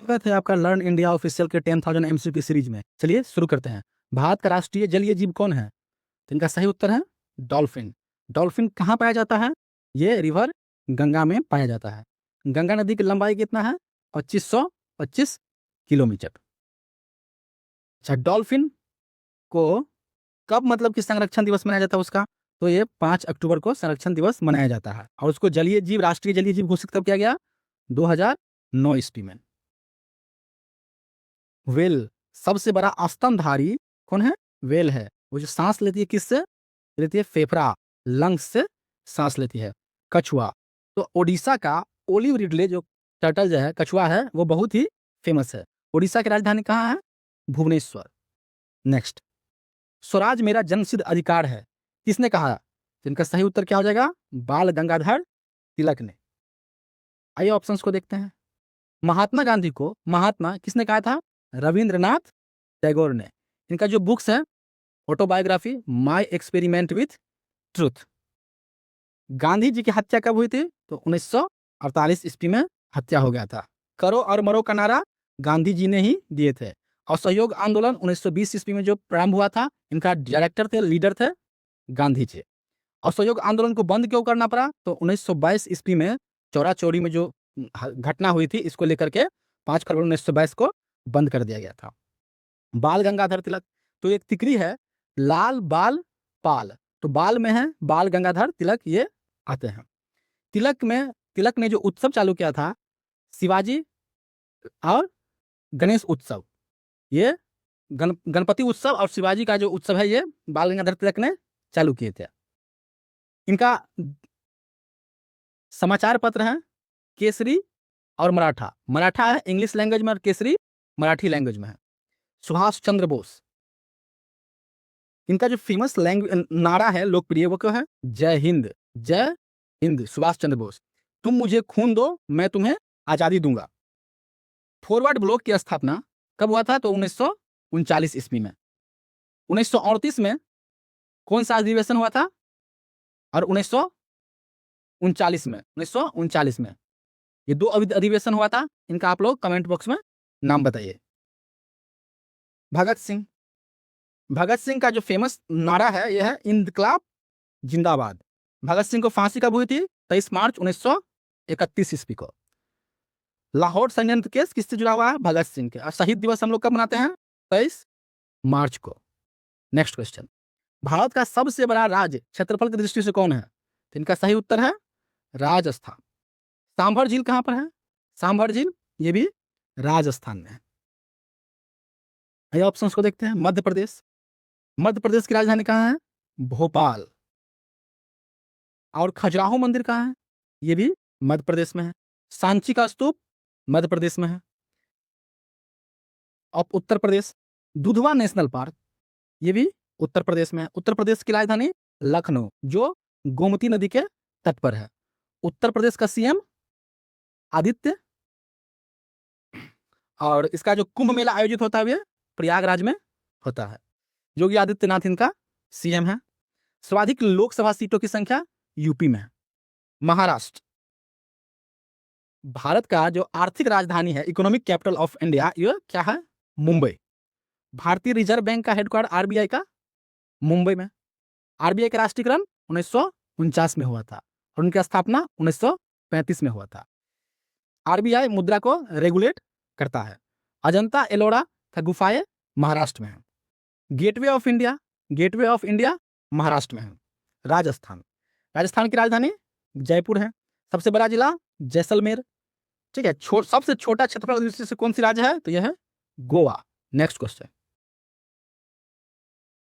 स्वागत है आपका लर्न इंडिया ऑफिशियल के 10,000 एमसीक्यू सीरीज में। चलिए शुरू करते हैं। भारत का राष्ट्रीय जलीय जीव कौन है? तो इनका सही उत्तर है डॉल्फिन। डॉल्फिन कहाँ पाया जाता है? ये रिवर गंगा में पाया जाता है। गंगा नदी की लंबाई कितना है? 2525 किलोमीटर। अच्छा, डॉल्फिन को कब मतलब कि संरक्षण दिवस मनाया जाता है उसका? तो ये 5 अक्टूबर को संरक्षण दिवस मनाया जाता है और उसको जलीय जीव, राष्ट्रीय जलीय जीव घोषित कब किया गया? 2009 ईस्वी में। व्हेल, सबसे बड़ा स्तनधारी कौन है? व्हेल है। वो जो सांस लेती है किससे लेती है? फेफड़ा, लंग्स से सांस लेती है। कछुआ, तो ओडिशा का ओलिव रिडले जो टर्टल जो है, कछुआ है, वो बहुत ही फेमस है। ओडिशा की राजधानी कहाँ है? भुवनेश्वर। नेक्स्ट, स्वराज मेरा जन्मसिद्ध अधिकार है, किसने कहा? तो इनका सही उत्तर क्या हो जाएगा? बाल गंगाधर तिलक ने। आइए ऑप्शंस को देखते हैं। महात्मा गांधी को महात्मा किसने कहा था? रविंद्रनाथ टैगोर ने। इनका जो बुक्स है, autobiography my experiment with truth. Gandhi ji की हत्या कब हुई थी? तो 1948 ईस्वी में हत्या हो गया था। करो और मरो का नारा गांधी जी ने ही दिए थे। असहयोग आंदोलन 1920 ईस्वी में जो प्रारंभ हुआ था, इनका डायरेक्टर थे, लीडर थे गांधी जी। असहयोग आंदोलन को बंद क्यों करना पड़ा? तो 1922 ईस्वी में चौरा चौरी में जो घटना हुई थी, इसको लेकर के 5 फरवरी 1922 को बंद कर दिया गया था। बाल गंगाधर तिलक, तो एक तिकड़ी है, लाल बाल पाल, तो बाल में है बाल गंगाधर तिलक, ये आते हैं। तिलक ने जो उत्सव चालू किया था, शिवाजी और गणेश उत्सव, ये गणपति उत्सव और शिवाजी का जो उत्सव है, ये बाल गंगाधर तिलक ने चालू किए थे। इनका समाचार पत्र है केसरी और मराठा। मराठा है इंग्लिश लैंग्वेज में और केसरी मराठी लैंग्वेज में है। सुभाष चंद्र बोस, इनका जो फेमस नारा है लोकप्रिय, वो क्यों है? जय हिंद, जय हिंद। सुभाष चंद्र बोस, तुम मुझे खून दो, मैं तुम्हें आजादी दूंगा। फॉरवर्ड ब्लॉक की स्थापना कब हुआ था? तो 1939 ईस्वी में। 1938 में कौन सा अधिवेशन हुआ था? और 1939 में ये दो अधिवेशन हुआ था। इनका आप लोग कमेंट बॉक्स में नाम बताइए। भगत सिंह, भगत सिंह का जो फेमस नारा है, यह है इंकलाब जिंदाबाद। भगत सिंह को फांसी कब हुई थी? 23 मार्च 1931 ईस्वी को। लाहौर षड्यंत्र केस किससे जुड़ा हुआ है? भगत सिंह के। और शहीद दिवस हम लोग कब मनाते हैं? 23 मार्च को। नेक्स्ट क्वेश्चन, भारत का सबसे बड़ा राज्य क्षेत्रफल की दृष्टि से कौन है? तो इनका सही उत्तर है राजस्थान। सांभर झील कहां पर है? सांभर झील ये भी राजस्थान में है। आइए ऑप्शंस को देखते हैं। मध्य प्रदेश, मध्य प्रदेश की राजधानी कहाँ है? भोपाल। और खजुराहो मंदिर कहाँ है? ये भी मध्य प्रदेश में है। सांची का स्तूप मध्य प्रदेश में है। अब उत्तर प्रदेश, दुधवा नेशनल पार्क, ये भी उत्तर प्रदेश में है। उत्तर प्रदेश की राजधानी लखनऊ, जो गोमती नदी के तट पर है। उत्तर प्रदेश का सीएम आदित्य, और इसका जो कुंभ मेला आयोजित होता है, ये प्रयागराज में होता है। योगी आदित्यनाथ इनका सीएम है। सर्वाधिक लोकसभा सीटों की संख्या यूपी में है। महाराष्ट्र, भारत का जो आर्थिक राजधानी है, इकोनॉमिक कैपिटल ऑफ इंडिया, ये क्या है? मुंबई। भारतीय रिजर्व बैंक का हेडक्वार्टर आरबीआई का मुंबई में। आरबीआई का राष्ट्रीयकरण 1949 में हुआ था और उनकी स्थापना 1935 में हुआ था। आरबीआई मुद्रा को रेगुलेट करता है। अजंता एलोरा का गुफाएं महाराष्ट्र में है। Gateway of India, gateway of India Maharashtra में है। राजस्थान, राजस्थान की राजधानी जयपुर है। सबसे बड़ा जिला जैसलमेर। ठीक है। सबसे छोटा क्षेत्रफल की दृष्टि से कौन सी राज्य है? तो यह है Goa. Next question,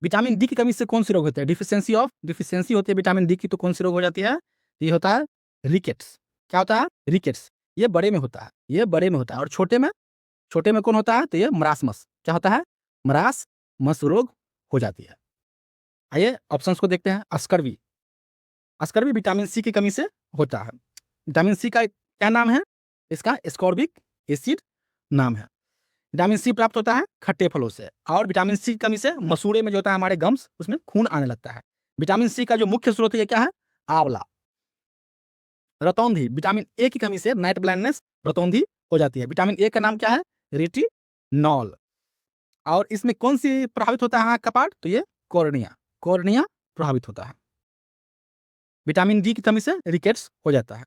vitamin D की कमी से कौन सी रोग होता है? डिफिशियंसी होती है विटामिन डी की, तो कौन सी रोग हो जाती है? ये होता है रिकेट्स। क्या होता है? रिकेट्स। ये बड़े में होता है, ये बड़े में होता है। और छोटे में कौन होता है? तो ये मरासमस। क्या होता है? मरासमस रोग हो जाती है। आइए ऑप्शंस को देखते हैं। अस्कर्वी, अस्कर्वी विटामिन सी की कमी से होता है। विटामिन सी का क्या नाम है? इसका एस्कॉर्बिक एसिड नाम है। विटामिन सी प्राप्त होता है खट्टे फलों से, और विटामिन सी की कमी से मसूड़े में जो होता है हमारे गम्स, उसमें खून आने लगता है। विटामिन सी का जो मुख्य स्रोत है, क्या है? आंवला। रतौंधी, विटामिन ए की कमी से नाइट ब्लाइंडनेस, रतौंधी हो जाती है। विटामिन ए का नाम क्या है? रेटिनॉल। और इसमें कौन सी प्रभावित होता है आँख का पार्ट? तो ये कॉर्निया, कॉर्निया प्रभावित होता है। विटामिन डी की कमी से रिकेट्स हो जाता है।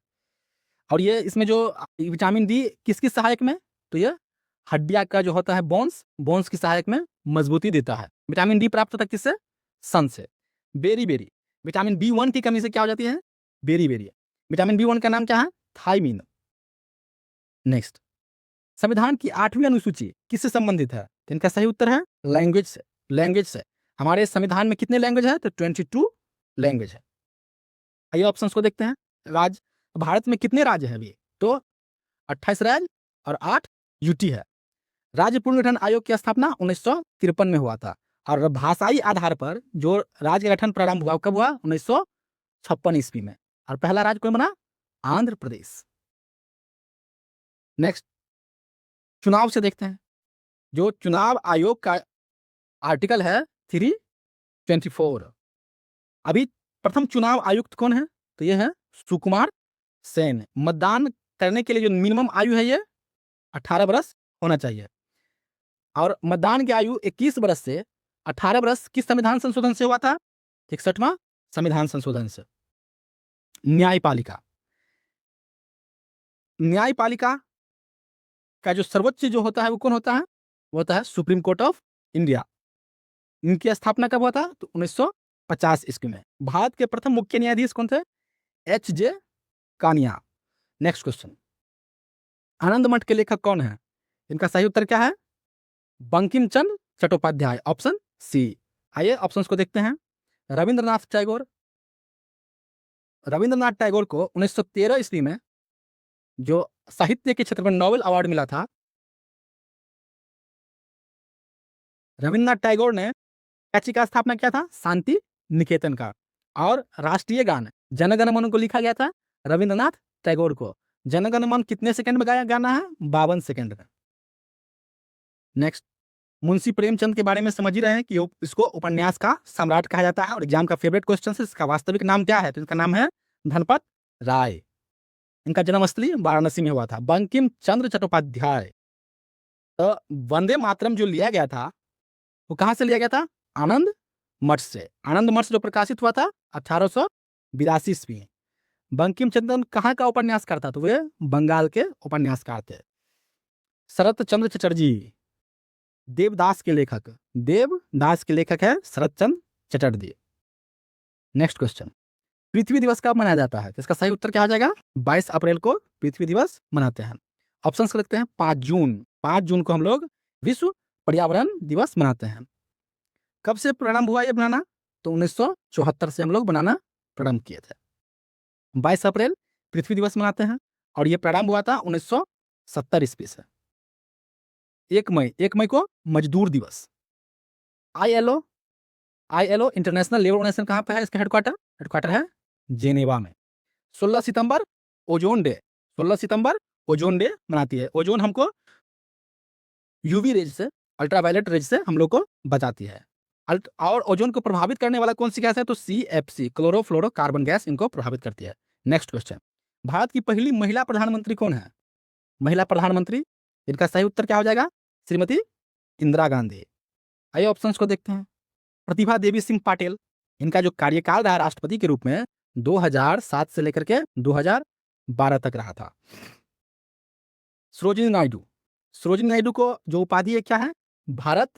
और ये इसमें जो विटामिन डी किस सहायक में? तो ये हड्डियाँ का जो होता है बोन्स, बोन्स की सहायक में मजबूती देता है। विटामिन डी प्राप्त होता है किससे? सन से। बेरी-बेरी, विटामिन बी1 की कमी से क्या हो जाती है? बेरी-बेरी। विटामिन बी1 का नाम क्या है? थायमीन। नेक्स्ट, संविधान की 8वीं अनुसूची किससे संबंधित है? तो इनका सही उत्तर है लैंग्वेज से, लैंग्वेज से। हमारे संविधान में कितने लैंग्वेज है? तो 22 लैंग्वेज है। आइए ऑप्शंस को देखते हैं। राज्य, भारत में कितने राज्य हैं अभी? तो 28 राज्य और 8 यूटी है। राज्य पुनर्गठन आयोग की स्थापना 1953 में हुआ था। और भाषाई आधार पर जो राज्य गठन प्रारंभ हुआ कब हुआ? 1956 ईस्वी में। और पहला राज्य कौन बना? आंध्र प्रदेश। नेक्स्ट, चुनाव से देखते हैं। जो चुनाव आयोग का आर्टिकल है 324। अभी प्रथम चुनाव आयुक्त कौन है? तो ये है सुकुमार सेन। मतदान करने के लिए जो मिनिमम आयु है ये 18 वर्ष होना चाहिए। और मतदान की आयु 21 वर्ष से 18 वर्ष किस संविधान संशोधन से हुआ था? 61वां संविधान संशोधन से। न्यायपालिका, न्यायपालिका का जो सर्वोच्च जो होता है वो कौन होता है? वो होता है सुप्रीम कोर्ट ऑफ इंडिया। इनकी स्थापना कब हुआ था? तो 1950 ईस्वी में। भारत के प्रथम मुख्य न्यायाधीश कौन थे? एच.जे. कानिया। नेक्स्ट क्वेश्चन, आनंद मठ के लेखक कौन है? इनका सही उत्तर क्या है? Bankim Chandra Chattopadhyay, option C. आइए ऑप्शंस को देखते हैं। रविंद्रनाथ टैगोर, रविंद्रनाथ टैगोर को 1913 ईस्वी में जो साहित्य के क्षेत्र में नोबेल अवार्ड मिला था, रविंद्रनाथ टैगोर ने कैची का स्थापना किया था? शांति निकेतन का। और राष्ट्रीय गान जनगण मन को लिखा गया था रविंद्रनाथ टैगोर को। जनगण मन कितने सेकंड में गाया गाना है? 52 सेकंड में। नेक्स्ट, मुंशी प्रेमचंद के बारे में समझ ही रहे हैं कि इसको उपन्यास का सम्राट कहा जाता है और एग्जाम का फेवरेट क्वेश्चन है। इसका वास्तविक नाम क्या है? तो इसका नाम है धनपत राय। इनका जन्मस्थली वाराणसी में हुआ था। बंकिम चंद्र चट्टोपाध्याय, तो वंदे मातरम जो लिया गया था वो कहाँ से लिया गया था? आनंद मठ से। आनंद मठ से जो प्रकाशित हुआ था 1882 ईस्वी में। बंकिम चंद्र कहाँ का उपन्यासकार था? तो वे बंगाल के उपन्यासकार थे। शरत चंद्र चटर्जी, देवदास के लेखक, देवदास के लेखक है शरत चंद्र चटर्जी। नेक्स्ट क्वेश्चन, पृथ्वी दिवस कब मनाया जाता है? तो इसका सही उत्तर क्या हो जाएगा? 22 अप्रैल को पृथ्वी दिवस मनाते हैं। ऑप्शंस को देखते हैं। 5 जून, 5 जून को हम लोग विश्व पर्यावरण दिवस मनाते हैं। कब से प्रारंभ हुआ ये बनाना? तो 1974 से हम लोग बनाना प्रारंभ किए थे। 22 अप्रैल पृथ्वी दिवस मनाते हैं और ये प्रारंभ हुआ था 1970 ईस्वी से। 1 मई, 1 मई को मजदूर दिवस। ILO, ILO International Labour Organisation कहाँ पे है? इसका हेडक्वार्टर, हेडक्वार्टर है जेनेवा में। 16 सितंबर ओजोन डे, 16 सितंबर ओजोन डे मनाती है। ओजोन हमको यूवी रेज से, अल्ट्रावायलेट रेज से हम लोग को बचाती है। और ओजोन को प्रभावित करने वाला कौन सी गैस है? तो सीएफसी, क्लोरोफ्लोरोकार्बन गैस इनको प्रभावित करती है। नेक्स्ट क्वेश्चन, भारत की पहली महिला प्रधानमंत्री कौन है? महिला प्रधानमंत्री, इनका सही उत्तर क्या हो जाएगा? श्रीमती इंदिरा गांधी। आइए ऑप्शंस को देखते हैं। प्रतिभा देवी सिंह पाटिल, इनका जो कार्यकाल रहा राष्ट्रपति के रूप में 2007 से लेकर के 2012 तक रहा था। सरोजिनी नायडू, सरोजिनी नायडू को जो उपाधि है क्या है? भारत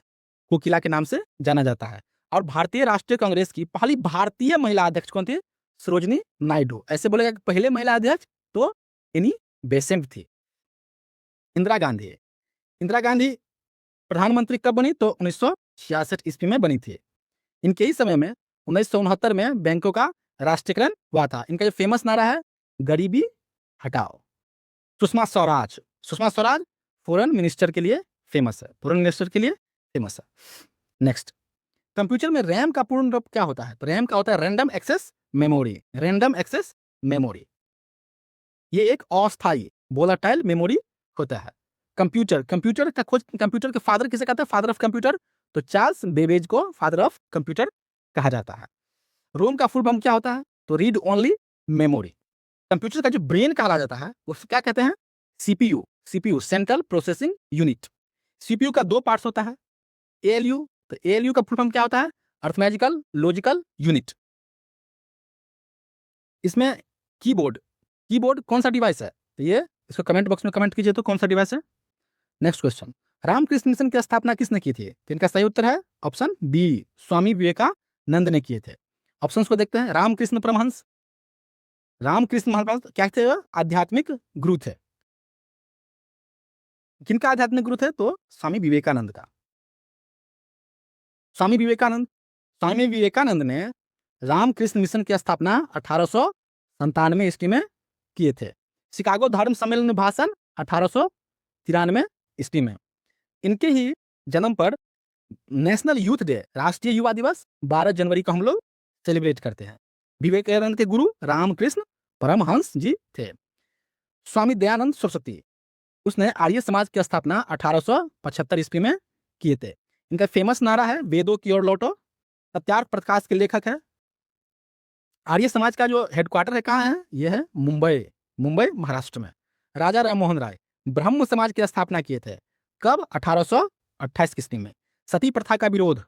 कोकिला के नाम से जाना जाता है। और भारतीय राष्ट्रीय कांग्रेस की पहली भारतीय महिला अध्यक्ष कौन थी? सरोजिनी नायडू। ऐसे बोलेगा कि पहले महिला अध्यक्ष तो एनी बेसेंट थी। इंदिरा गांधी, इंदिरा गांधी प्रधानमंत्री कब बनी? तो 1966 ईस्वी में बनी थी। इनके ही समय में 1969 में बैंकों का राष्ट्रीयकरण हुआ था। इनका जो फेमस नारा है गरीबी हटाओ। सुषमा स्वराज, सुषमा स्वराज फॉरेन मिनिस्टर के लिए फेमस है, फॉरेन मिनिस्टर के लिए फेमस है। नेक्स्ट, कंप्यूटर में रैम का पूर्ण रूप क्या होता है? तो रैम का होता है random access memory, random access memory. ये एक अस्थायी वोलेटाइल मेमोरी होता है। कंप्यूटर, कंप्यूटर का खोज, कंप्यूटर के फादर किसे कहते हैं? फादर ऑफ कंप्यूटर, तो चार्ल्स बेबेज को फादर ऑफ कंप्यूटर कहा जाता है। रोम का फुल फॉर्म क्या होता है? तो रीड ओनली मेमोरी। कंप्यूटर का जो ब्रेन कहा जाता है उसको क्या कहते हैं? CPU, CPU central processing unit. CPU का दो पार्ट्स होता है, एएलयू, तो एएलयू का फुल फॉर्म क्या होता है? Arithmetical logical unit. इसमें कीबोर्ड, कीबोर्ड कौन सा डिवाइस है? तो ये इसको कमेंट बॉक्स में कमेंट कीजिए तो कौन सा डिवाइस है। नेक्स्ट क्वेश्चन, रामकृष्ण मिशन की स्थापना किसने की थी? तो इनका सही उत्तर है ऑप्शन बी, स्वामी विवेकानंद ने किए थे। ऑप्शंस को देखते हैं। रामकृष्ण परमहंस, रामकृष्ण परमहंस क्या थे? आध्यात्मिक गुरु थे। किनका आध्यात्मिक गुरु थे? तो स्वामी विवेकानंद का। स्वामी विवेकानंद, स्वामी विवेकानंद ने रामकृष्ण मिशन की स्थापना 1897 ईस्वी में किए थे। शिकागो धर्म सम्मेलन में भाषण 1893 ईस्वी में। इनके ही जन्म पर नेशनल यूथ डे, राष्ट्रीय युवा दिवस 12 जनवरी को हम लोग सेलिब्रेट करते हैं। विवेकानंद के गुरु रामकृष्ण परमहंस जी थे। स्वामी दयानंद सरस्वती, उसने आर्य समाज की स्थापना 1875 ईस्वी में किए थे। इनका फेमस नारा है वेदों की ओर लौटो। सत्यार्थ प्रकाश के लेखक है। आर्य समाज का जो हेडक्वार्टर है कहाँ है? यह है मुंबई, मुंबई महाराष्ट्र में। राजा राम मोहन राय ब्रह्म समाज की स्थापना किए थे। कब? 1828 ईस्वी में। सती प्रथा का विरोध,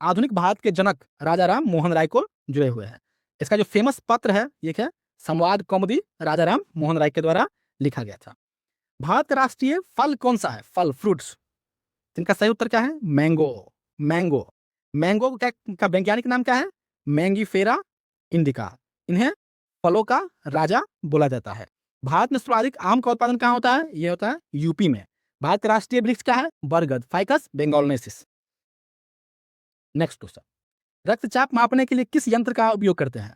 आधुनिक भारत के जनक राजा राम मोहन राय को जुड़े हुए हैं। इसका जो फेमस पत्र है ये है संवाद कौमुदी, राजा राम मोहन राय के द्वारा लिखा गया था। भारत का राष्ट्रीय फल कौन सा है? फल, फ्रूट्स। इनका सही उत्तर क्या है? Mango, mango. मैंगो का वैज्ञानिक नाम क्या है? Mangifera indica. इन्हें फलों का राजा बोला जाता है। भारत में सर्वाधिक आम का उत्पादन कहाँ होता है? ये होता है यूपी में। भारत का राष्ट्रीय वृक्ष क्या है? बरगद, फाइकस बेंगोलनेसिस। नेक्स्ट क्वेश्चन, रक्तचाप मापने के लिए किस यंत्र का उपयोग करते हैं?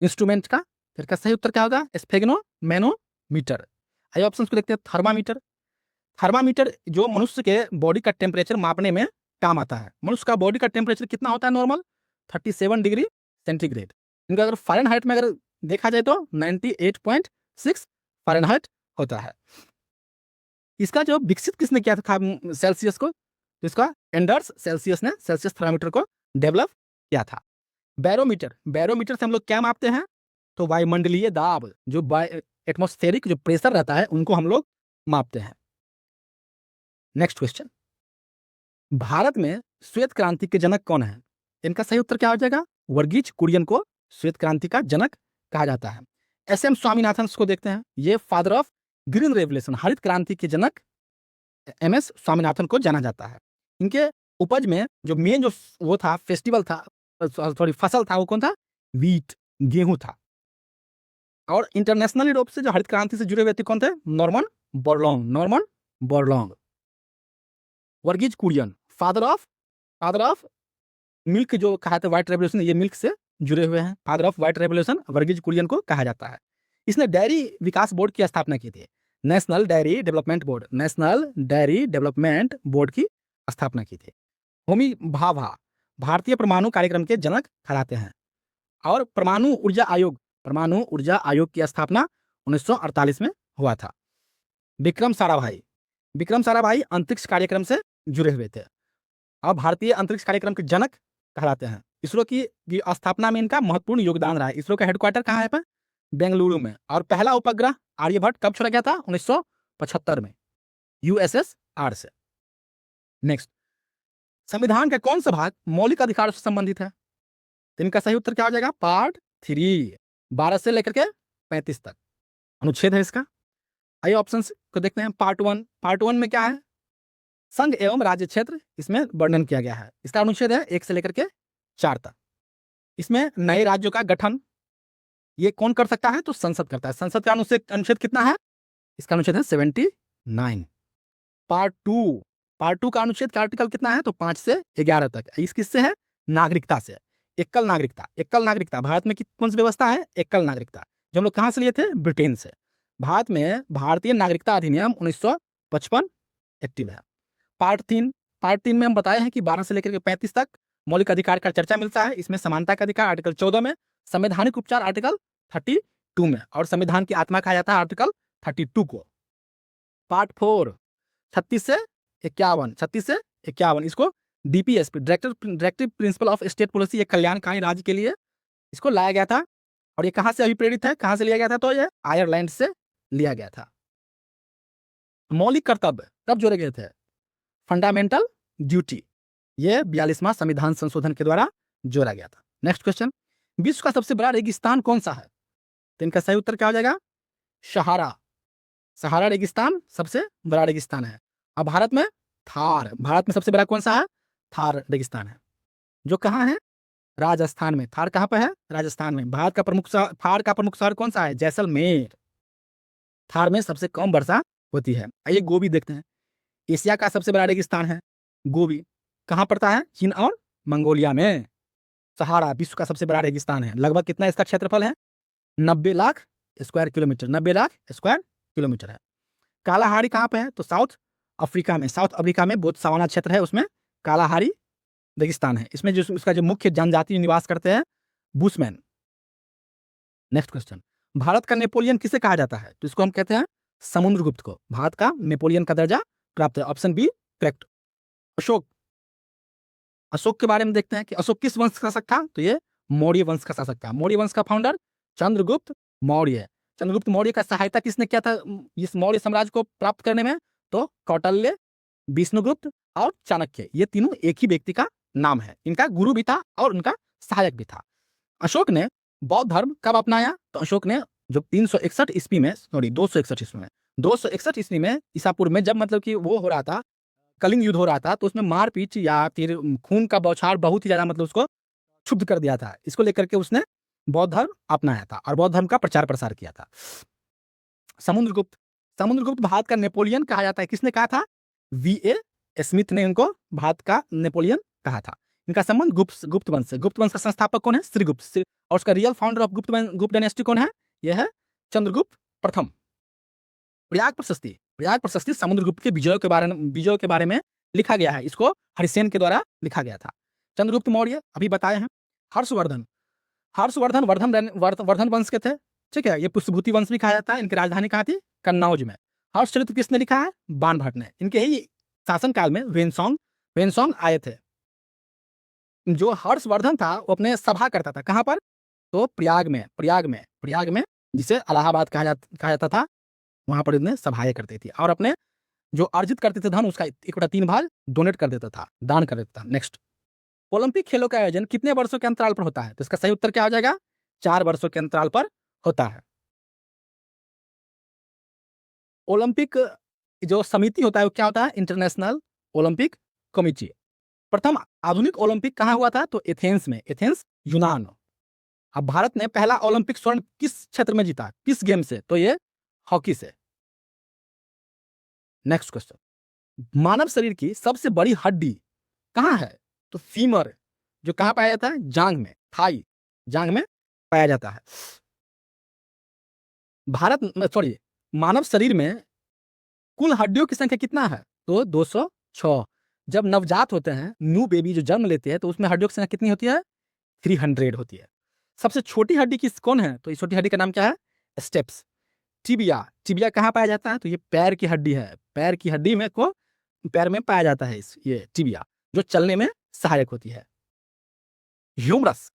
इंस्ट्रूमेंट का। फिर का सही उत्तर क्या होगा? स्फेग्नो मैनोमीटर। आइए ऑप्शंस को देखते हैं। थर्मामीटर, थर्मामीटर जो मनुष्य के बॉडी का टेम्परेचर मापने में काम आता है। मनुष्य का बॉडी का टेम्परेचर कितना होता है नॉर्मल? 37 degree centigrade. इनका अगर फ़ारेनहाइट में अगर देखा जाए तो 98.6 फ़ारेनहाइट होता है। इसका जो विकसित किसने किया था सेल्सियस को? तो इसका एंडर्स सेल्सियस ने सेल्सियस थर्मामीटर को डेवलप किया था। बैरोमीटर, बैरोमीटर से हम लोग क्या मापते हैं? तो वायुमंडलीय दाब, जो एटमॉस्फेरिक जो प्रेशर रहता है उनको हम लोग मापते हैं। नेक्स्ट क्वेश्चन, भारत में श्वेत क्रांति के जनक कौन है? इनका सही उत्तर क्या हो जाएगा? वर्गीज कुरियन को श्वेत क्रांति का जनक कहा जाता है। एस.एम. स्वामीनाथन को देखते हैं। ये फादर ऑफ ग्रीन रेवोल्यूशन, हरित क्रांति के जनक एम.एस. स्वामीनाथन को जाना जाता है। इनके उपज में जो मेन जो वो था फेस्टिवल था, सॉरी फसल था, वो कौन था? वीट, गेहूं था। और इंटरनेशनल रूप से जो हरित क्रांति से जुड़े व्यक्ति कौन थे? Norman Borlaug, Norman Borlaug. Verghese Kurien father of milk जो कहा था व्हाइट रेवोल्यूशन, ये मिल्क से जुड़े हुए हैं। Father of white revolution Verghese Kurien को कहा जाता है। इसने डेयरी विकास बोर्ड की स्थापना की थी। National dairy development board, national dairy development board की स्थापना की थी। होमी भाभा भारतीय परमाणु कार्यक्रम के जनक कहलाते हैं। और परमाणु ऊर्जा आयोग की स्थापना 1948 में हुआ था। विक्रम साराभाई अंतरिक्ष कार्यक्रम से जुड़े हुए थे और भारतीय अंतरिक्ष कार्यक्रम के जनक कहलाते हैं। इसरो की स्थापना में इनका महत्वपूर्ण योगदान रहा है। इसरो का हेडक्वार्टर कहाँ है? बेंगलुरु में। और पहला उपग्रह आर्यभट्ट कब छोड़ा गया था? 1975 में यूएसएसआर से। नेक्स्ट, संविधान का कौन सा भाग मौलिक अधिकारों से संबंधित है? तो इनका सही उत्तर क्या हो जाएगा? पार्ट 3, 12 से लेकर के 35 तक अनुच्छेद है इसका। आइए ऑप्शंस को देखते हैं। पार्ट वन में क्या है? संघ एवं राज्य क्षेत्र इसमें वर्णन किया गया है। इसका अनुच्छेद है 1 से लेकर के 4 तक। इसमें नए राज्यों का गठन ये कौन कर सकता है? तो संसद करता है। संसद का अनुच्छेद कितना है? इसका अनुच्छेद है 79। पार्ट टू का अनुच्छेद का आर्टिकल कितना है? तो 5 से 11 तक। इस किससे है? नागरिकता से। एकल नागरिकता भारत में कौन सी व्यवस्था है? एकल नागरिकता, जो हम लोग कहाँ से लिए थे? ब्रिटेन से। भारत में भारतीय नागरिकता अधिनियम 1955 एक्टिव है। पार्ट तीन में हम बताए हैं कि 12 से लेकर के 35 तक मौलिक अधिकार का चर्चा मिलता है। इसमें समानता का अधिकार आर्टिकल 14 में, संवैधानिक उपचार आर्टिकल 32 में, और संविधान की आत्मा कहा जाता है आर्टिकल 32 को। पार्ट 4 36 से 51, इसको DPSP directive principle of state policy, एक कल्याणकारी राज्य के लिए इसको लाया गया था। और ये कहाँ से अभिप्रेरित है? कहाँ से लिया गया था? तो ये आयरलैंड से लिया गया था। मौलिक कर्तव्य कब जोड़े गए थे? फंडामेंटल ड्यूटी, ये 42वां संविधान संशोधन के द्वारा जोड़ा गया था। नेक्स्ट क्वेश्चन, विश्व का सबसे बड़ा रेगिस्तान कौन सा है? तो इनका सही उत्तर क्या हो जाएगा? सहारा। सहारा रेगिस्तान सबसे बड़ा रेगिस्तान है। अब भारत में थार, भारत में सबसे बड़ा कौन सा है? थार रेगिस्तान है, जो कहाँ है? राजस्थान में। थार कहाँ पर है? राजस्थान में। भारत का प्रमुख शहर, थार का प्रमुख शहर कौन सा है? जैसलमेर। थार में सबसे कम वर्षा होती है। आइए गोबी देखते हैं। एशिया का सबसे बड़ा रेगिस्तान है गोबी, कहाँ पड़ता है? चीन और मंगोलिया में। सहारा विश्व का सबसे बड़ा रेगिस्तान है। लगभग कितना इसका क्षेत्रफल है? 90 lakh square kilometre. 90 lakh square kilometre है। कालाहारी कहाँ पे है? तो साउथ अफ्रीका में। साउथ अफ्रीका में बहुत सवाना क्षेत्र है, उसमें कालाहारी रेगिस्तान है। इसमें जो उसका जो मुख्य जनजाति निवास करते हैं, बुशमैन। नेक्स्ट क्वेश्चन, भारत का नेपोलियन किसे कहा जाता है? तो इसको हम कहते हैं समुद्रगुप्त को। भारत का नेपोलियन का दर्जा प्राप्त है। Option B correct. Ashok, Ashok के बारे में देखते हैं कि अशोक किस वंश का शासक था? तो ये मौर्य वंश का शासक था। मौर्य वंश का फाउंडर चंद्रगुप्त मौर्य। चंद्रगुप्त मौर्य का सहायता किसने किया था इस मौर्य साम्राज्य को प्राप्त करने में? तो कौटिल्य, विष्णुगुप्त और चाणक्य, ये तीनों एक ही व्यक्ति का नाम है। इनका गुरु भी था और उनका सहायक भी था। अशोक ने बौद्ध धर्म कब अपनाया? तो अशोक ने जो 361 ईस्वी में, सॉरी 261 ईस्वी में, 261 ईस्वी में ईसा पूर्व में, जब मतलब कि वो हो रहा था, कलिंग युद्ध हो रहा था, तो उसमें मारपीट या फिर खून का बौछार बहुत ही ज्यादा मतलब उसको क्षुब्ध कर दिया था। इसको लेकर के उसने बौद्ध धर्म अपनाया था और बौद्ध धर्म का प्रचार प्रसार किया था। समुद्रगुप्त, समुद्रगुप्त भारत का नेपोलियन कहा जाता है। किसने कहा था? वी.ए. स्मिथ ने इनको भारत का नेपोलियन कहा था। इनका संबंध गुप्त वंश से। गुप्त वंश का संस्थापक कौन है? श्रीगुप्त। और उसका रियल फाउंडर ऑफ गुप्त डायनेस्टी कौन है? यह है चंद्रगुप्त प्रथम। प्रयाग प्रशस्ति, प्रयाग प्रशस्ति समुद्रगुप्त के विजयों के बारे में लिखा गया है। इसको हरिसेन के द्वारा लिखा गया था। चंद्रगुप्त मौर्य अभी बताए हैं। हर्षवर्धन, हर्षवर्धन वर्धन वंश के थे। ठीक है, ये पुष्पभूति वंश भी कहा जाता है। इनकी राजधानी कहाँ थी? कन्नौज में। हर्षचरित्र किसने लिखा है? बाणभट्ट ने। इनके ही शासनकाल में वेनसोंग आए थे। जो हर्षवर्धन था वो अपने सभा करता था। कहाँ पर? तो प्रयाग में जिसे इलाहाबाद कहा जाता था, वहां पर इन्हें सभाएं करती थी और अपने जो अर्जित करते थे धन, उसका 1/3 भाग डोनेट कर देता था, दान कर देता था। नेक्स्ट, ओलंपिक खेलों का आयोजन कितने वर्षों के अंतराल पर होता है? तो इसका सही उत्तर क्या हो जाएगा? 4 वर्षों के अंतराल पर होता है। ओलंपिक जो समिति होता है वो क्या होता है? International Olympic committee. प्रथम आधुनिक ओलंपिक कहाँ हुआ था? तो एथेंस में। एथेंस यूनान। अब भारत ने पहला ओलंपिक स्वर्ण किस क्षेत्र में जीता? किस गेम से? तो ये हॉकी से। नेक्स्ट क्वेश्चन, मानव शरीर की सबसे बड़ी हड्डी कहाँ है? तो फीमर, जो कहाँ पाया जाता है? जांग में, थाई जांग में पाया जाता है। भारत सॉरी, मानव शरीर में कुल हड्डियों की संख्या कितना है? तो 206। जब नवजात होते हैं, न्यू बेबी जो जन्म लेते हैं, तो उसमें हड्डियों की संख्या कितनी होती है? 300 होती है। सबसे छोटी हड्डी किस कौन है? तो इस छोटी हड्डी का नाम क्या है? स्टेप्स। टिबिया, टिबिया कहाँ पाया जाता है? तो ये पैर की हड्डी है। पैर की हड्डी में को पैर में पाया जाता है ये टिबिया, जो चलने में सहायक होती है। ह्यूमरस,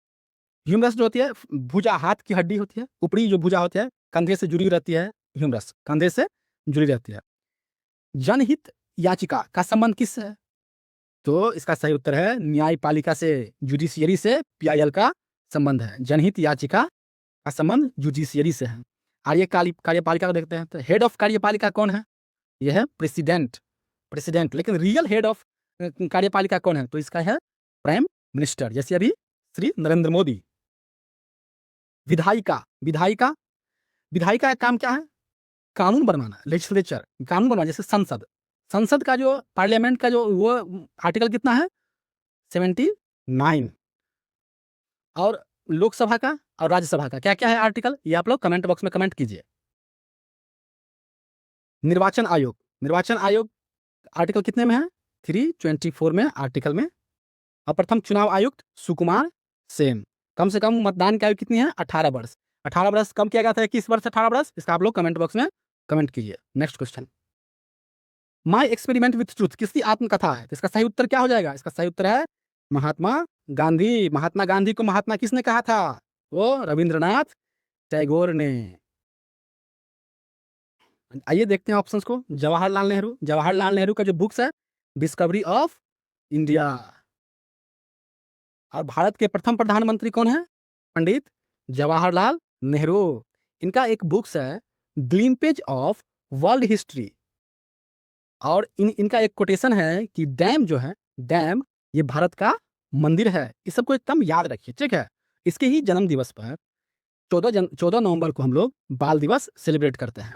ह्यूमरस जो होती है भुजा, हाथ की हड्डी होती है, ऊपरी जो भुजा होती है कंधे से जुड़ी रहती है। ह्यूमरस कंधे से जुड़ी रहती है। जनहित याचिका का संबंध किससे है? तो इसका सही उत्तर है न्यायपालिका से, जुडिशियरी से पीआईएल का संबंध है। जनहित याचिका का संबंध जुडिशियरी से है। कार्यपालिका को देखते हैं, तो हेड ऑफ कार्यपालिका कौन है? यह है प्रेसिडेंट। प्रेसिडेंट, लेकिन रियल हेड ऑफ कार्यपालिका कौन है? तो इसका है प्राइम मिनिस्टर, जैसे अभी श्री नरेंद्र मोदी। विधायिका, विधायिका, विधायिका का काम क्या है? कानून बनवाना, लेजिस्लेचर, कानून बनवाना। जैसे संसद, संसद का जो पार्लियामेंट का जो वो आर्टिकल कितना है? 79। और लोकसभा का और राज्यसभा का क्या क्या है आर्टिकल? ये आप लोग कमेंट बॉक्स में कमेंट कीजिए। निर्वाचन आयोग, निर्वाचन आयोग आर्टिकल कितने में है? 324 में आर्टिकल में। और प्रथम चुनाव आयुक्त सुकुमार सेन। कम से कम मतदान की आयु कितनी है? 18 वर्ष। 18 वर्ष कम किया गया था, 21 वर्ष 18 वर्ष। इसका आप लोग कमेंट बॉक्स में कमेंट कीजिए। Next question, my experiment with truth किसकी आत्मकथा है? तो इसका सही उत्तर क्या हो जाएगा? इसका सही उत्तर है महात्मा गांधी। महात्मा गांधी को महात्मा किसने कहा था? वो रविंद्रनाथ टैगोर ने। आइए देखते हैं ऑप्शंस को। जवाहरलाल नेहरू, जवाहरलाल नेहरू का जो बुक्स है डिस्कवरी ऑफ इंडिया। और भारत के प्रथम प्रधानमंत्री कौन है? पंडित जवाहरलाल नेहरू। इनका एक बुक्स है ग्लिम्पेज ऑफ वर्ल्ड हिस्ट्री। और इनका एक कोटेशन है कि डैम जो है, डैम ये भारत का मंदिर है। इस सबको एकदम याद रखिए, ठीक है। इसके ही जन्म दिवस पर 14 नवंबर को हम लोग बाल दिवस सेलिब्रेट करते हैं।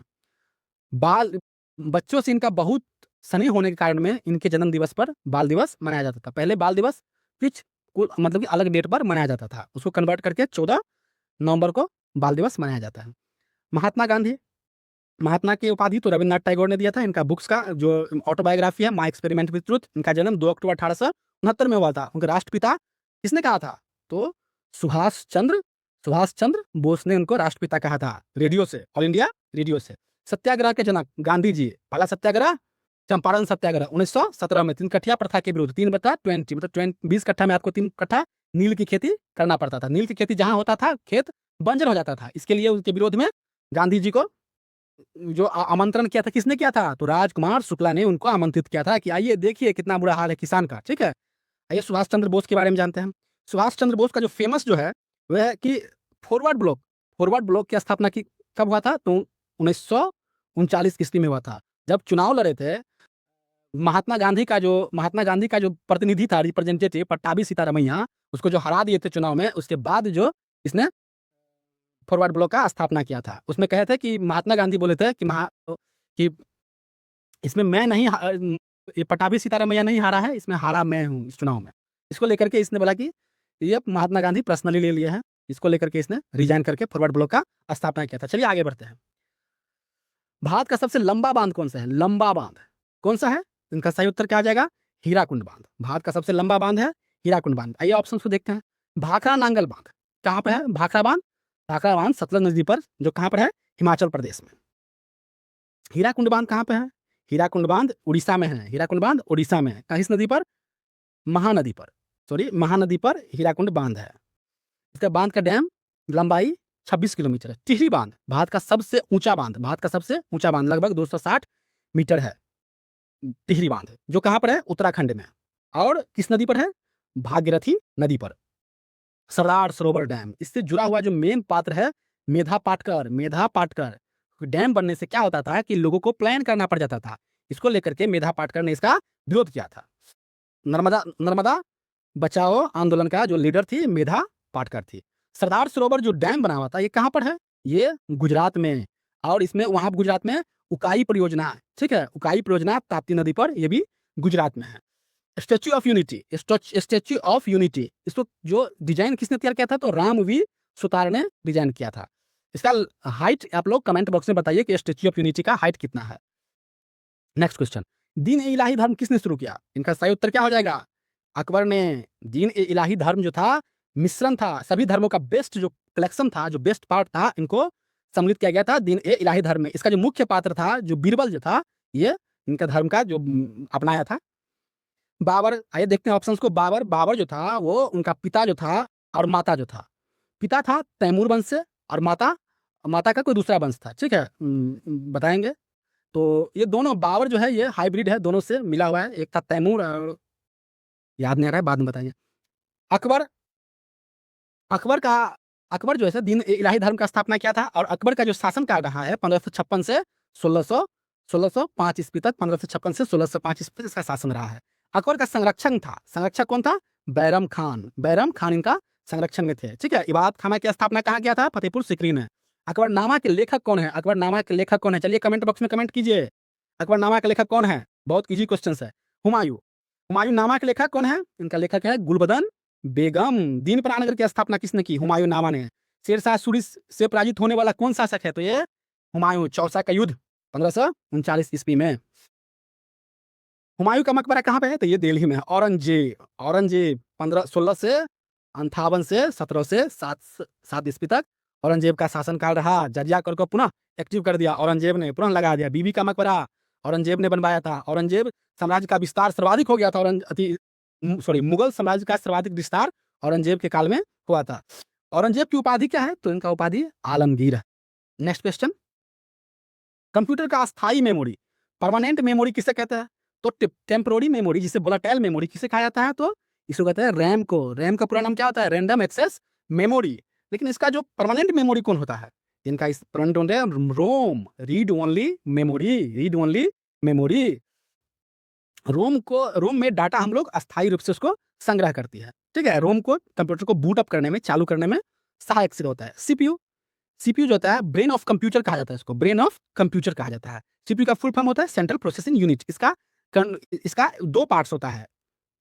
बाल बच्चों से इनका बहुत स्नेह होने के कारण में इनके जन्म दिवस पर बाल दिवस मनाया जाता था। पहले बाल दिवस कुछ मतलब कि अलग डेट पर मनाया जाता था, उसको कन्वर्ट करके 14 नवंबर को बाल दिवस मनाया जाता है। महात्मा गांधी, महात्मा की उपाधि तो रविन्द्रनाथ टैगोर ने दिया था। इनका बुक्स का जो ऑटोबायोग्राफी है माई एक्सपेरिमेंट विद ट्रुथ, इनका जन्म 2 अक्टूबर 1869 में हुआ था। उनके राष्ट्रपिता किसने कहा था? तो सुभाष चंद्र बोस ने उनको राष्ट्रपिता कहा था, रेडियो से, ऑल इंडिया रेडियो से। सत्याग्रह के जनक गांधी जी, पहला सत्याग्रह चंपारण सत्याग्रह 1917 में 3 कठिया प्रथा के विरुद्ध, 3/20 मतलब 20 कट्ठा में आपको 3 कट्ठा नील की खेती करना पड़ता था। नील की खेती जहां होता था खेत बंजर हो जाता था। इसके लिए उनके विरोध में गांधी जी को जो आमंत्रण किया था, किसने किया था? तो राजकुमार शुक्ला ने उनको आमंत्रित किया था कि आइए देखिए कितना बुरा हाल है किसान का, ठीक है। आइए सुभाष चंद्र बोस के बारे में जानते हैं। सुभाष चंद्र बोस का जो फेमस जो है वह है कि फॉरवर्ड ब्लॉक की स्थापना की कब हुआ था? तो 1939 ईस्वी में हुआ था। जब चुनाव लड़े थे महात्मा गांधी का जो प्रतिनिधि था, रिप्रेजेंटेटिव पट्टाभी सीतारमैया, उसको जो हरा दिए थे चुनाव में, उसके बाद जो इसने फॉरवर्ड ब्लॉक का स्थापना किया था। उसमें कहे थे कि महात्मा गांधी बोले थे कि इसमें मैं नहीं ये पट्टाभी सीतारमैया नहीं हारा है, इसमें हारा मैं हूँ इस चुनाव में। इसको लेकर के इसने बोला कि ये महात्मा गांधी पर्सनली ले लिए हैं। इसको लेकर के इसने रिजाइन करके फॉरवर्ड ब्लॉक का स्थापना किया था। चलिए आगे बढ़ते हैं। भारत का सबसे लंबा बांध कौन सा है? लंबा बांध कौन सा है? इनका सही उत्तर क्या आ जाएगा? हीराकुंड बांध। भारत का सबसे लंबा बांध है हीराकुंड बांध। आइए ऑप्शन को देखते हैं। भाखड़ा नांगल बांध कहाँ पे है? भाखड़ा बांध, भाखड़ा बांध सतलज नदी पर, जो कहाँ पर है? हिमाचल प्रदेश में। हीराकुंड बांध कहाँ पे है? हीराकुंड बांध उड़ीसा में है। हीराकुंड बांध उड़ीसा में है। किस नदी पर? महानदी पर, सॉरी महानदी पर हीराकुंड बांध है। इसका बांध का डैम लंबाई 26 किलोमीटर है। टिहरी बांध भारत का सबसे ऊंचा बांध, भारत का सबसे ऊंचा बांध लगभग 260 मीटर है। टिहरी बांध जो कहाँ पर है? उत्तराखंड में। और किस नदी पर है? भागीरथी नदी पर। सरदार सरोवर डैम, इससे जुड़ा हुआ जो मेन पात्र है मेधा पाटकर। डैम बनने से क्या होता था कि लोगों को प्लान करना पड़ जाता था। इसको लेकर के मेधा पाटकर ने इसका विरोध किया था। नर्मदा बचाओ आंदोलन का जो लीडर थी मेधा पाटकर थी। सरदार सरोवर जो डैम बना हुआ था ये कहाँ पर है? ये गुजरात में। और इसमें वहां गुजरात में उकाई परियोजना है, ठीक है। उकाई परियोजना ताप्ती नदी पर, ये भी गुजरात में है। स्टैच्यू ऑफ यूनिटी इसको जो डिजाइन किसने तैयार किया था? तो रामवीर सुतार ने डिजाइन किया था। इसका हाइट आप लोग कमेंट बॉक्स में बताइए कि स्टैच्यू ऑफ यूनिटी का हाइट कितना है। नेक्स्ट क्वेश्चन, दीन ए इलाही धर्म किसने शुरू किया? इनका सही उत्तर क्या हो जाएगा? अकबर ने। दीन ए इलाही धर्म जो था मिश्रण था, सभी धर्मों का बेस्ट जो कलेक्शन था, जो बेस्ट पार्ट था, इनको सम्मिलित किया गया था दीन ए इलाही धर्म में। इसका जो मुख्य पात्र था जो बीरबल जो था, ये इनका धर्म का जो अपनाया था। बाबर, आइए देखते हैं ऑप्शंस को। बाबर जो था वो उनका पिता जो था और माता जो था, पिता था तैमूर वंश से और माता माता का कोई दूसरा वंश था, ठीक है। बताएंगे। तो ये दोनों बाबर जो है ये हाइब्रिड है, दोनों से मिला हुआ है। एक था तैमूर और याद नहीं आ रहा है, बाद में बताइए। अकबर अकबर का अकबर जो है दीन ए इलाही धर्म का स्थापना किया था। और अकबर का जो शासन काल रहा है 1556 से 1605 ईस्वी तक, 1556 से 1605 ईस्वी तक इसका शासन रहा है। अकबर का संरक्षक कौन था? बैरम खान इनका संरक्षण में थे, ठीक है। इबादत खाना की स्थापना कहाँ किया था? फतेहपुर सीकरी ने। अकबरनामा के लेखक कौन है? अकबरनामा के लेखक कौन है? चलिए कमेंट बॉक्स में कमेंट कीजिए। अकबरनामा के लेखक कौन है? बहुत इजी क्वेश्चन है। हुमायूं। हुमायूं नामा के लेखक कौन है? इनका लेखक है गुलबदन बेगम। दीन परानगर की स्थापना किसने की? हुमायूं नामा ने। शेरशाह सूरी से पराजित होने वाला कौन शासक है? तो ये हुमायूं। चौसा का युद्ध 1539 ईस्वी में। हुमायूं का मकबरा कहाँ पे है? तो ये दिल्ली में है। औरंगजेब 16 से 58 से 17 से 7 ईस्वी तक औरंगजेब का शासनकाल रहा। जजिया कर को पुनः एक्टिव कर दिया औरंगजेब ने, पुनः लगा दिया। बीबी का मकबरा औरंगजेब ने बनवाया था। औरंगजेब साम्राज्य का विस्तार सर्वाधिक हो गया था। मुगल साम्राज्य का सर्वाधिक विस्तार औरंगजेब के काल में हुआ था। औरंगजेब की उपाधि क्या है? तो इनका उपाधि आलमगीर है। नेक्स्ट क्वेश्चन, कंप्यूटर का अस्थाई मेमोरी, परमानेंट मेमोरी किसे कहते हैं? तो टेम्पोररी मेमोरी जिसे वोलेटाइल मेमोरी किसे कहा जाता है? तो इसको कहते हैं रैम को। रैम का पूरा नाम क्या होता है? Random access memory. लेकिन इसका जो परमानेंट मेमोरी कौन होता है? इनका इस परमानेंट होता है ROM, read only memory, read only memory. ROM में डाटा हम लोग अस्थायी रूप से उसको संग्रह करती है, ठीक है। रोम को कंप्यूटर को बूट अप करने में, चालू करने में सहायक सिद्ध होता है। सीपीयू, सीपीयू जो होता है ब्रेन ऑफ कंप्यूटर कहा जाता है, इसको ब्रेन ऑफ कंप्यूटर कहा जाता है। सीपीयू का फुल फॉर्म होता है सेंट्रल प्रोसेसिंग यूनिट। इसका दो पार्ट्स होता है,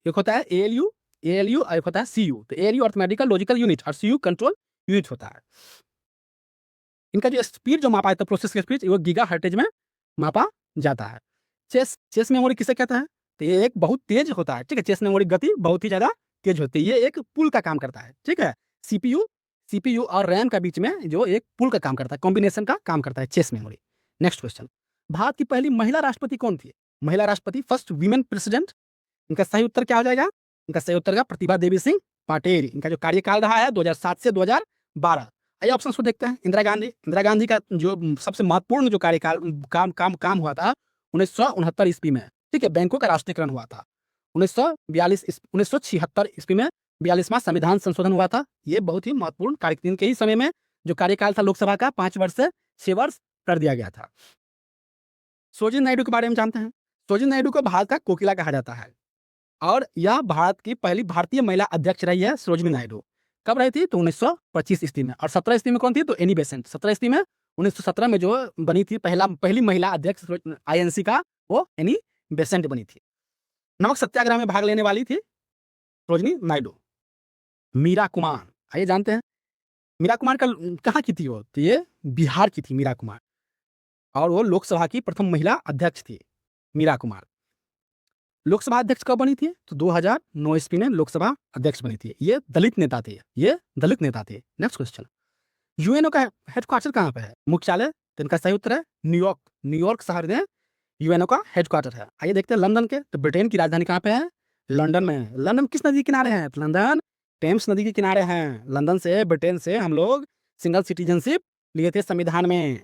एक होता है एएलयू, एएलयू और एक होता है सीयू। तो एएलयू अरिथमेटिकल लॉजिकल यूनिट और सीयू कंट्रोल यूनिट होता है। इनका जो स्पीड जो मापा जाता है, प्रोसेस की स्पीड, वो गीगाहर्ट्ज में मापा जाता है। चेस मेमोरी किसे कहते हैं? तो ये एक बहुत तेज होता है, ठीक है। चेस मेमोरी गति बहुत ही ज़्यादा तेज होती है, ये एक पुल का काम करता है, ठीक है। सीपीयू सीपीयू और रैम का बीच में जो एक पुल का काम करता है, कॉम्बिनेशन का काम करता है cache memory. Next question, Bharat की पहली महिला राष्ट्रपति कौन थी? महिला राष्ट्रपति, फर्स्ट वीमेन प्रेसिडेंट। इनका सही उत्तर क्या हो जाएगा? इनका सही उत्तर का प्रतिभा देवी सिंह पाटिल। इनका जो कार्यकाल रहा है 2007 से 2012। आइए ऑप्शन को देखते हैं। इंदिरा गांधी का जो सबसे महत्वपूर्ण जो कार्यकाल काम हुआ था 1969 ईस्वी में, ठीक है। बैंकों का राष्ट्रीयकरण हुआ था 1976 ईस्वी में, 42वां संविधान संशोधन हुआ था। ये बहुत ही महत्वपूर्ण कार्य, इनके ही समय में जो कार्यकाल था लोकसभा का 5 वर्ष से 6 वर्ष कर दिया गया था। सरोजिनी नायडू के बारे में जानते हैं। सरोजिनी नायडू को भारत का कोकिला कहा जाता है और यह भारत की पहली भारतीय महिला अध्यक्ष रही है सरोजिनी नायडू। कब रही थी? तो 1925 ईस्वी में। और 17 ईस्वी में कौन थी? तो एनी बेसेंट। 17 ईस्वी में, 1917 में जो बनी थी पहली महिला अध्यक्ष आईएनसी का, वो एनी बेसेंट बनी थी। नमक सत्याग्रह में भाग लेने वाली थी सरोजिनी नायडू। मीरा कुमार, आइए जानते हैं मीरा कुमार का कहाँ की थी वो? तो ये बिहार की थी मीरा कुमार, और वो लोकसभा की प्रथम महिला अध्यक्ष थी मीरा कुमार। लोकसभा अध्यक्ष कब बनी थी? तो 2009 ईस्वी में लोकसभा अध्यक्ष बनी थी। ये दलित नेता थे, ये दलित नेता थे। नेक्स्ट क्वेश्चन, यूएनओ का हेडक्वार्टर कहाँ पे है? मुख्यालय? तो इनका सही उत्तर है न्यूयॉर्क। न्यूयॉर्क शहर में यूएनओ का हेडक्वार्टर है। आइए देखते हैं लंदन के। तो ब्रिटेन की राजधानी कहाँ पे है? लंदन में है। लंदन किस नदी के किनारे है? तो लंदन टेम्स नदी के किनारे हैं। लंदन से, ब्रिटेन से हम लोग सिंगल सिटीजनशिप लिए थे संविधान में।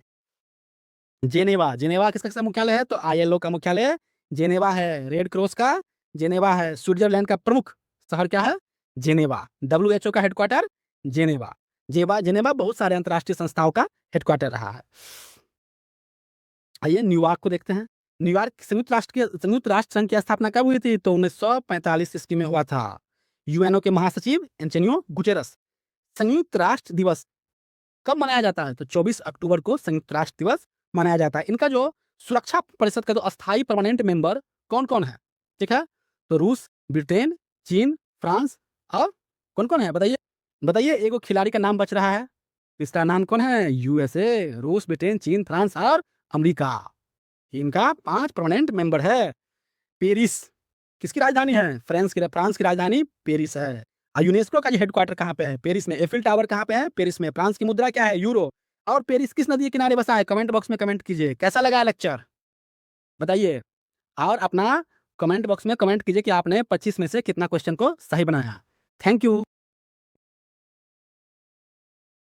जेनेवा, जेनेवा किसका मुख्यालय है? तो आईएलओ का मुख्यालय जेनेवा है। रेड क्रॉस का जेनेवा है। स्विट्जरलैंड का प्रमुख शहर क्या है? जेनेवा। डब्ल्यूएचओ का हेडक्वार्टर जेनेवा। जेनेवा बहुत सारे अंतर्राष्ट्रीय संस्थाओं का हेडक्वार्टर रहा है। आइए न्यूयॉर्क को देखते हैं। न्यूयॉर्क संयुक्त राष्ट्र संघ की स्थापना कब हुई थी? तो 1945 ईस्वी में हुआ था। यूएनओ के महासचिव एंटोनियो गुटेरस। संयुक्त राष्ट्र दिवस कब मनाया जाता है? तो 24 अक्टूबर को संयुक्त राष्ट्र दिवस मनाया जाता है। इनका जो सुरक्षा परिषद का जो अस्थायी परमानेंट मेंबर कौन कौन है? ठीक है, तो रूस, ब्रिटेन, चीन, फ्रांस और कौन कौन है? बताइए बताइए। एगो खिलाड़ी का नाम बच रहा है, इसका नाम कौन है? यूएसए, रूस, ब्रिटेन, चीन, फ्रांस और अमेरिका। इनका 5 परमानेंट मेंबर है। पेरिस किसकी राजधानी है? फ्रांस की राजधानी पेरिस है। और यूनेस्को का जो हेडक्वार्टर कहाँ पे है? पेरिस में। एफिल टावर कहाँ पे है? पेरिस में। फ्रांस की मुद्रा क्या है? यूरो। और पेरिस किस नदी के किनारे बसा है? कमेंट बॉक्स में कमेंट कीजिए। कैसा लगा लेक्चर बताइए, और अपना कमेंट बॉक्स में कमेंट कीजिए कि आपने 25 में से कितना क्वेश्चन को सही बनाया। Thank you.